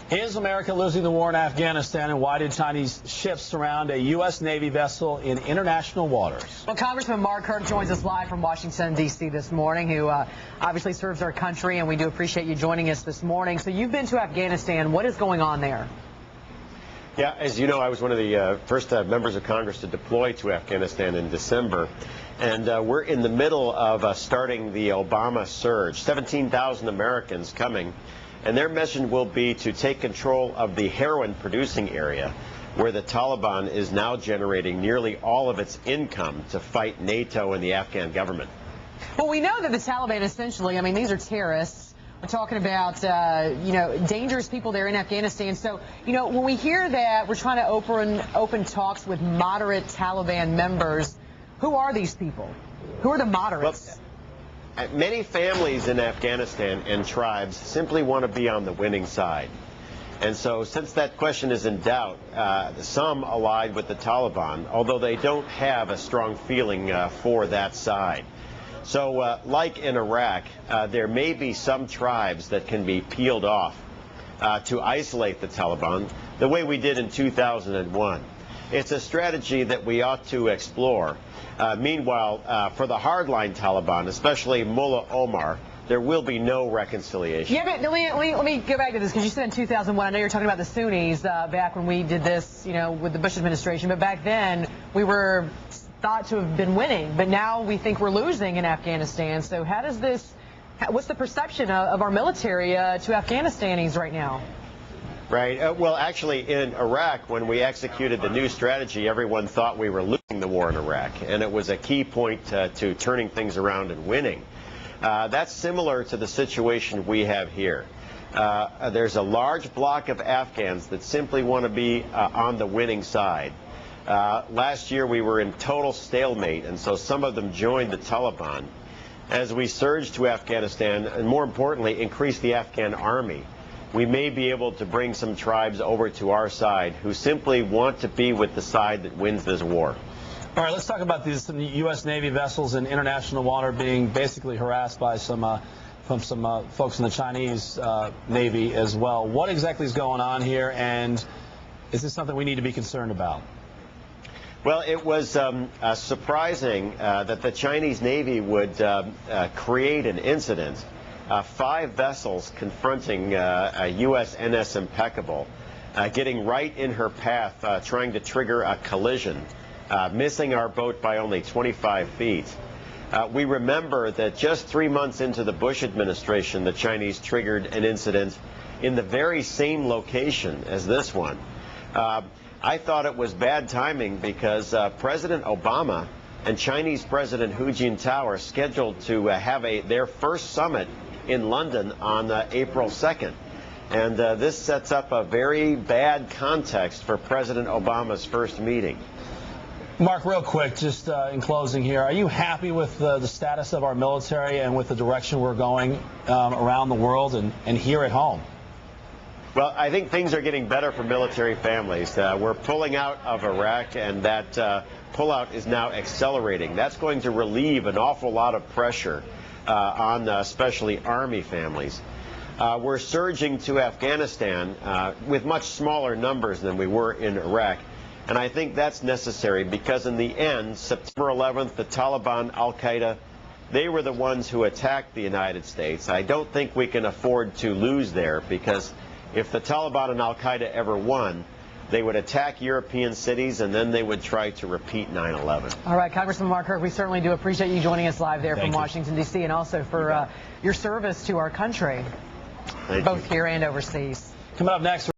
Is America losing the war in Afghanistan, and why did Chinese ships surround a U.S. Navy vessel in international waters? Well, Congressman Mark Kirk joins us live from Washington, D.C. this morning, who obviously serves our country, and we do appreciate you joining us this morning. So you've been to Afghanistan. What is going on there? Yeah, as you know, I was one of the first members of Congress to deploy to Afghanistan in December. And we're in the middle of starting the Obama surge, 17,000 Americans coming. And their mission will be to take control of the heroin-producing area, where the Taliban is now generating nearly all of its income to fight NATO and the Afghan government. Well, we know that the Taliban essentially, I mean, these are terrorists. We're talking about, dangerous people there in Afghanistan. So, when we hear that we're trying to open talks with moderate Taliban members, who are these people? Who are the moderates? Well, many families in Afghanistan and tribes simply want to be on the winning side. And so since that question is in doubt, some allied with the Taliban, although they don't have a strong feeling for that side. So like in Iraq, there may be some tribes that can be peeled off to isolate the Taliban, the way we did in 2001. It's a strategy that we ought to explore. Meanwhile, for the hardline Taliban, especially Mullah Omar, there will be no reconciliation. Yeah, but let me go back to this, because you said in 2001, I know you're talking about the Sunnis back when we did this, with the Bush administration, but back then we were thought to have been winning, but now we think we're losing in Afghanistan. So how does this, what's the perception of our military to Afghanistanis right now? Right. Well, actually, in Iraq, when we executed the new strategy, everyone thought we were losing the war in Iraq, and it was a key point to turning things around and winning. That's similar to the situation we have here. There's a large block of Afghans that simply want to be on the winning side. Last year, we were in total stalemate, and so some of them joined the Taliban. As we surged to Afghanistan, and more importantly, increased the Afghan army, we may be able to bring some tribes over to our side who simply want to be with the side that wins this war. All right, let's talk about these U.S. Navy vessels in international water being basically harassed by some folks in the Chinese Navy as well. What exactly is going on here, and is this something we need to be concerned about? Well, it was surprising that the Chinese Navy would create an incident. 5 vessels confronting a USNS Impeccable, getting right in her path, trying to trigger a collision, missing our boat by only 25 feet. We remember that just 3 months into the Bush administration, the Chinese triggered an incident in the very same location as this one. I thought it was bad timing because President Obama and Chinese President Hu Jintao are scheduled to have their first summit in London on April 2nd. And this sets up a very bad context for President Obama's first meeting. Mark, real quick, just in closing here, are you happy with the status of our military and with the direction we're going around the world and here at home? Well, I think things are getting better for military families. We're pulling out of Iraq, and that pullout is now accelerating. That's going to relieve an awful lot of pressure on especially Army families. We're surging to Afghanistan with much smaller numbers than we were in Iraq. And I think that's necessary because in the end, September 11th, the Taliban, Al-Qaeda, they were the ones who attacked the United States. I don't think we can afford to lose there, because if the Taliban and Al-Qaeda ever won, they would attack European cities, and then they would try to repeat 9/11. All right, Congressman Mark Kirk, we certainly do appreciate you joining us live there from Washington, D.C., and also for your service to our country, both here and overseas. Coming up next.